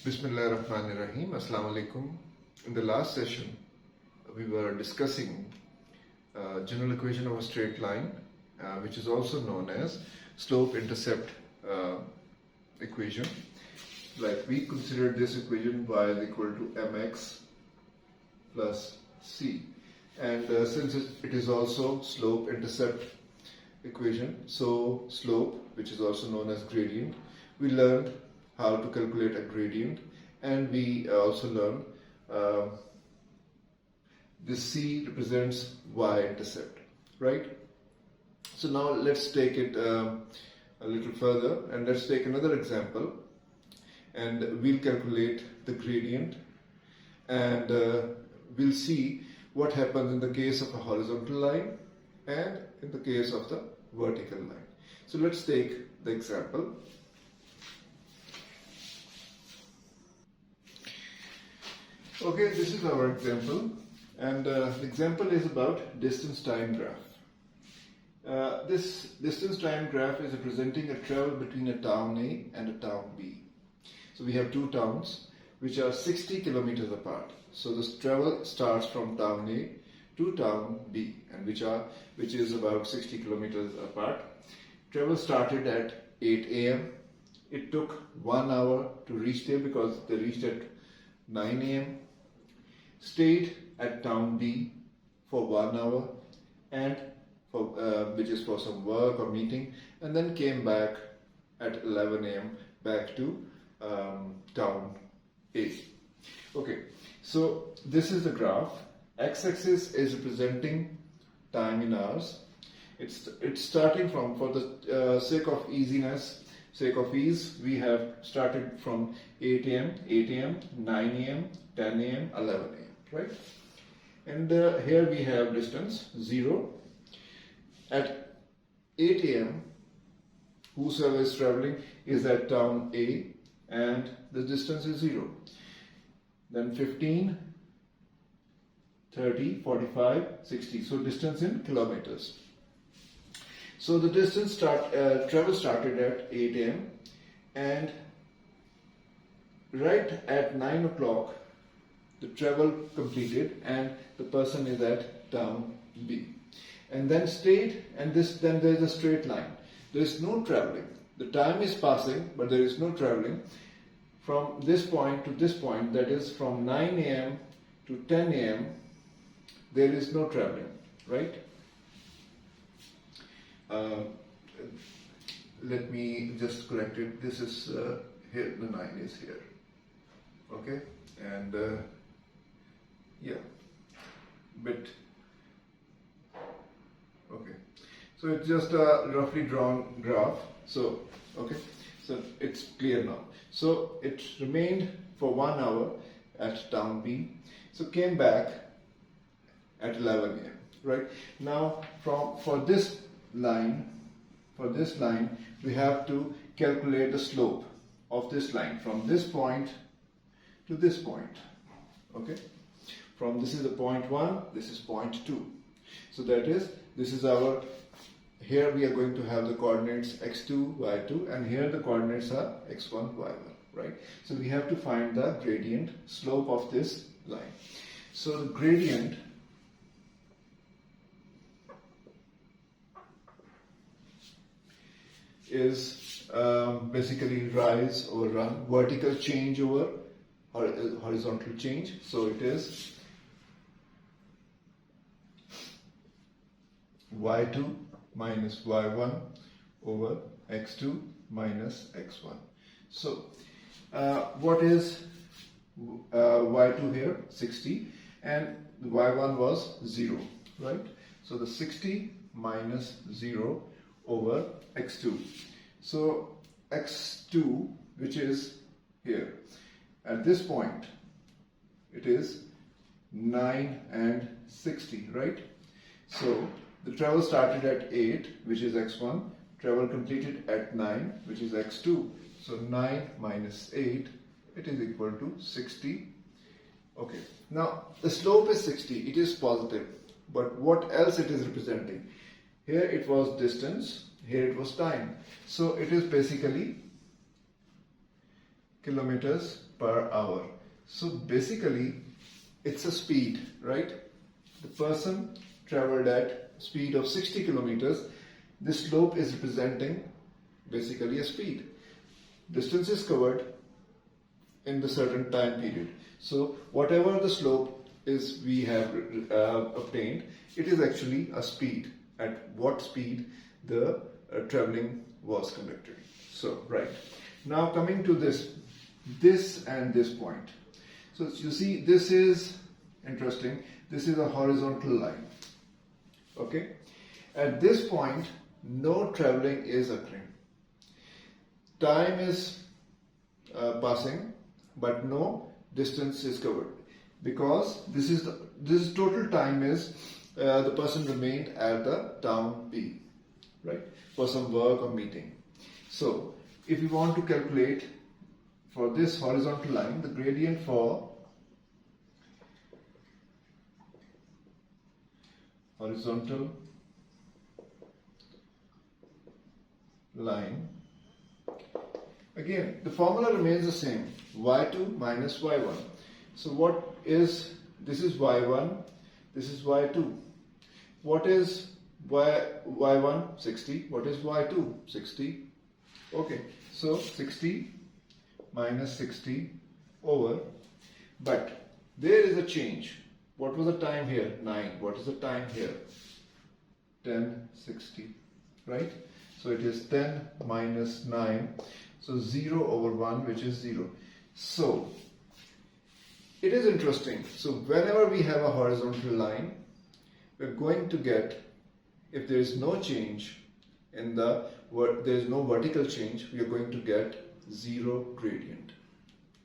Bismillahirrahmanirrahim. Assalamu alaikum. In the last session, we were discussing general equation of a straight line, which is also known as slope-intercept equation. Like we considered this equation y is equal to mx plus c, and since it is also slope-intercept equation, so slope, which is also known as gradient, we learned how to calculate a gradient, and we also learned this c represents y-intercept, right? So now let's take it a little further, and let's take another example, and we'll calculate the gradient, and we'll see what happens in the case of a horizontal line and in the case of the vertical line. So let's take the example. Okay, this is our example, and the example is about distance-time graph. This distance-time graph is representing a travel between a town A and a town B. So we have two towns which are 60 kilometers apart. So this travel starts from town A to town B, and which is about 60 kilometers apart. Travel started at 8 a.m. It took 1 hour to reach there because they reached at 9 a.m. Stayed at town B for 1 hour, and which is for some work or meeting, and then came back at 11 a.m. back to town A. Okay, so this is the graph. X-axis is representing time in hours. It's starting from, for the sake of ease, we have started from 8 a.m., 9 a.m., 10 a.m., 11 a.m. right? And here we have distance 0. At 8 a.m., whosoever is traveling is at town A, and the distance is 0. Then 15, 30, 45, 60. So distance in kilometers. So the distance travel started at 8 a.m. and right at 9 o'clock the travel completed, and the person is at town B, and then stayed, and then there is a straight line. There is no traveling. The time is passing, but there is no traveling from this point to this point, that is from 9 a.m. to 10 a.m. there is no traveling, right? Let me just correct it. This is here, the 9 is here, okay, and yeah, bit okay. So it's just a roughly drawn graph. So okay, so it's clear now. So it remained for 1 hour at town B. So came back at 11 a.m. right? Now for this line, we have to calculate the slope of this line from this point to this point. Okay, this is the point 1, this is point 2. So that is, this is our, here we are going to have the coordinates x2, y2, and here the coordinates are x1, y1, right? So we have to find the gradient slope of this line. So the gradient is basically rise over run, vertical change over horizontal change. So it is y2 minus y1 over x2 minus x1. So what is y2 here? 60, and y1 was 0, right? So the 60 minus 0 over x2. So x2, which is here, at this point it is 9 and 60, right? So the travel started at 8, which is x1, travel completed at 9, which is x2. So 9 minus 8, it is equal to 60. Okay, now the slope is 60, it is positive, but what else it is representing? Here it was distance, here it was time. So it is basically kilometers per hour. So basically it's a speed, right? The person traveled at speed of 60 kilometers. This slope is representing basically a speed. Distance is covered in the certain time period. So whatever the slope is we have obtained, it is actually a speed, at what speed the traveling was conducted. So right, now coming to this and this point. So you see, this is interesting. This is a horizontal line. Okay, at this point no traveling is occurring. Time is passing, but no distance is covered, because this total time is the person remained at the town B, right, for some work or meeting. So if we want to calculate for this horizontal line the gradient for horizontal line, again the formula remains the same, y2 minus y1. So what is, this is y1, this is y2. What is y1? 60. What is y2? 60. Okay, so 60 minus 60 over, but there is a change. What was the time here? 9. What is the time here? 10:60, right? So it is 10 minus 9, so 0 over 1, which is 0. So it is interesting. So whenever we have a horizontal line, we're going to get, if there is no change in there is no vertical change, we are going to get 0 gradient,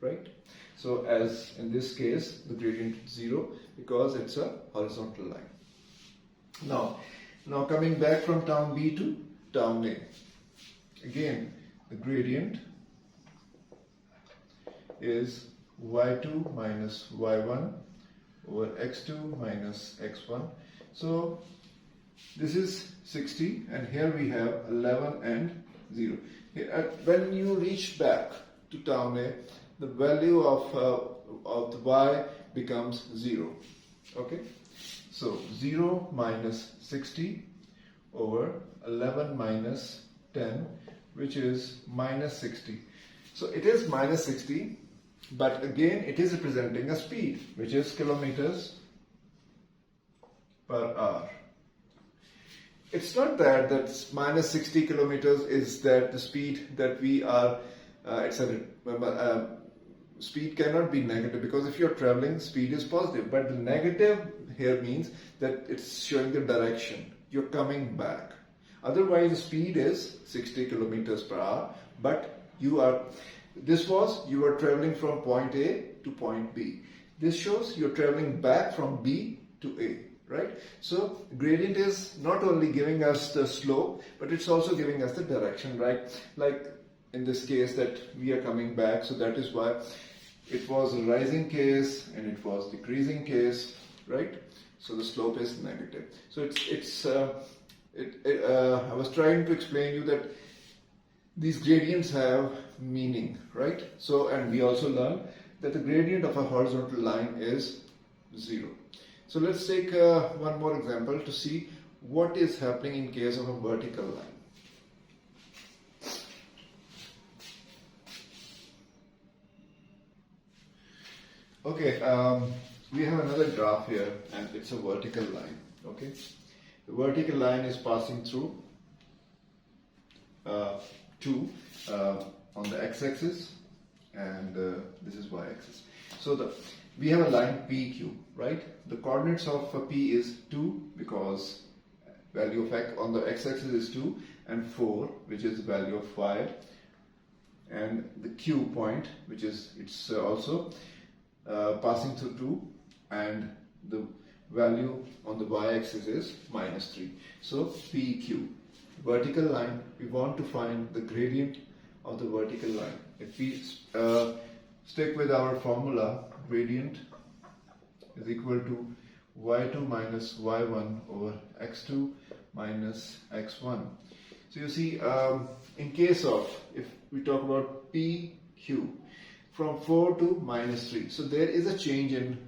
right? So as in this case, the gradient is 0 because it's a horizontal line. Now coming back from town B to town A, again the gradient is y2 minus y1 over x2 minus x1. So this is 60 and here we have 11 and 0. When you reach back to town A, the value of the y becomes 0. Okay, so 0 minus 60 over 11 minus 10, which is minus 60. So it is minus 60, but again it is representing a speed, which is kilometers per hour. It's not that minus 60 kilometers is that the speed that we are accelerating. Speed cannot be negative, because if you're traveling, speed is positive. But the negative here means that it's showing the direction. You're coming back. Otherwise, the speed is 60 kilometers per hour. But you are traveling from point A to point B. This shows you're traveling back from B to A, right? So gradient is not only giving us the slope, but it's also giving us the direction, right? Like in this case that we are coming back, so that is why it was a rising case and it was decreasing case, right? So the slope is negative. So I was trying to explain you that these gradients have meaning, right? So, and we also learned that the gradient of a horizontal line is 0. So let's take one more example to see what is happening in case of a vertical line. Okay, we have another graph here and it's a vertical line. Okay, the vertical line is passing through 2 on the x-axis, and this is y-axis. So we have a line PQ, right? The coordinates of P is 2 because value of x on the x-axis is 2, and 4, which is the value of y, and the Q point, which is also passing through 2, and the value on the y-axis is minus 3. So PQ, vertical line, we want to find the gradient of the vertical line. If we stick with our formula, gradient is equal to y2 minus y1 over x2 minus x1. So you see, in case of, if we talk about PQ, from 4 to minus 3. So there is a change in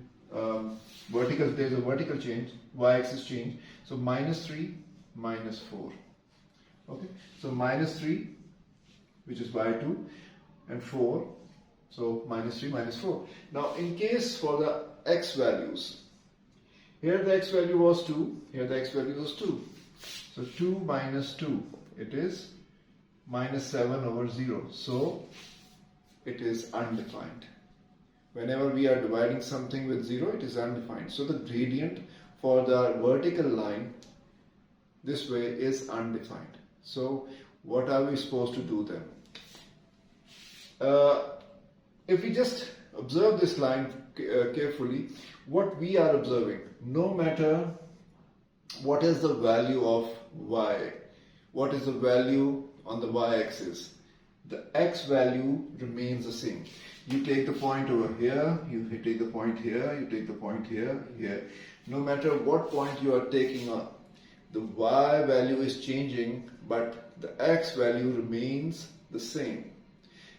vertical, there is a vertical change, y-axis change. So minus 3, minus 4. Okay, so minus 3, which is y2, and 4, so minus 3, minus 4. Now in case for the x values, here the x value was 2, here the x value was 2. So 2 minus 2, it is minus 7 over 0. So it is undefined. Whenever we are dividing something with 0, it is undefined. So the gradient for the vertical line this way is undefined. So what are we supposed to do then? If we just observe this line carefully, what we are observing, no matter what is the value of y, what is the value on the y-axis, the x value remains the same. You take the point over here, you take the point here, you take the point here, here. No matter what point you are taking on, the y value is changing, but the x value remains the same.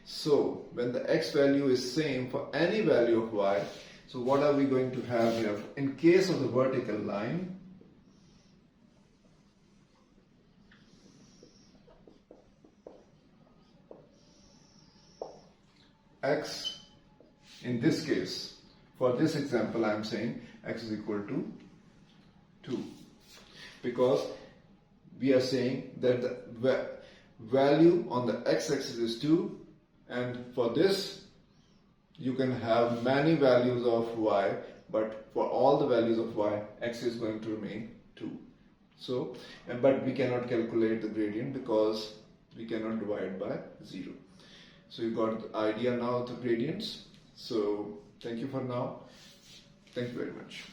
So when the x value is same for any value of y, so what are we going to have here? In case of the vertical line, x, in this case, for this example I am saying x is equal to 2, because we are saying that the value on the x-axis is 2, and for this you can have many values of y, but for all the values of y, x is going to remain 2. So, but we cannot calculate the gradient because we cannot divide by 0. So you got the idea now of the gradients. So thank you for now. Thank you very much.